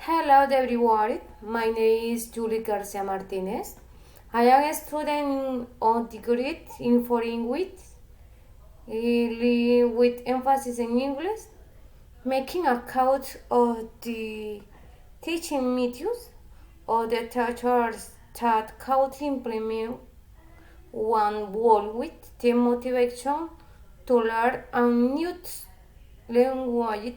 Hello everyone, my name is Julie Garcia Martinez. I am a student on degree in foreign language with emphasis in English, making account of the teaching methods of the teachers that could implement one word with the motivation to learn a new language.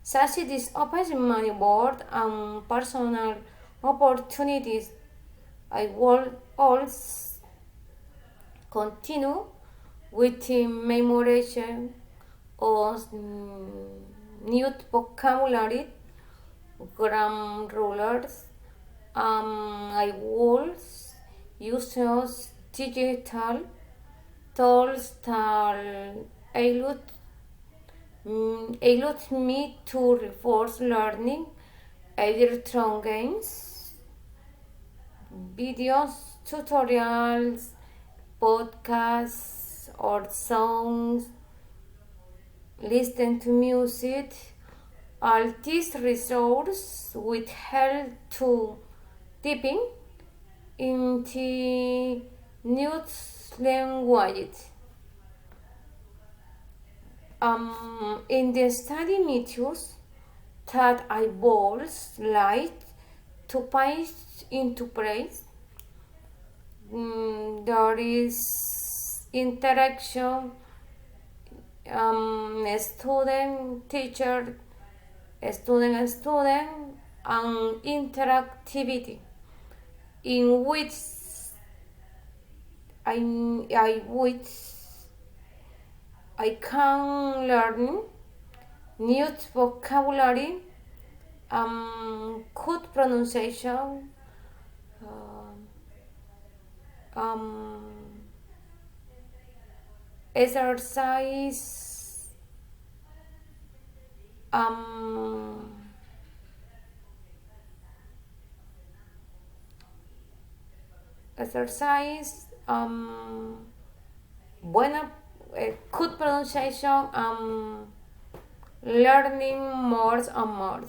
Such this opens many world and personal opportunities. I will also continue with the memorization of new vocabulary, grammar rules. I will use digital tools that allow me to reinforce learning either through games, videos, tutorials, podcasts, or songs, listen to music. All these resources will help to deepen into new language. In the study methods that I would like to put into place, there is interaction, student teacher, student, and interactivity, in which I can learn new vocabulary, good pronunciation, um, exercise, exercise, buena, good pronunciation, learning more and more.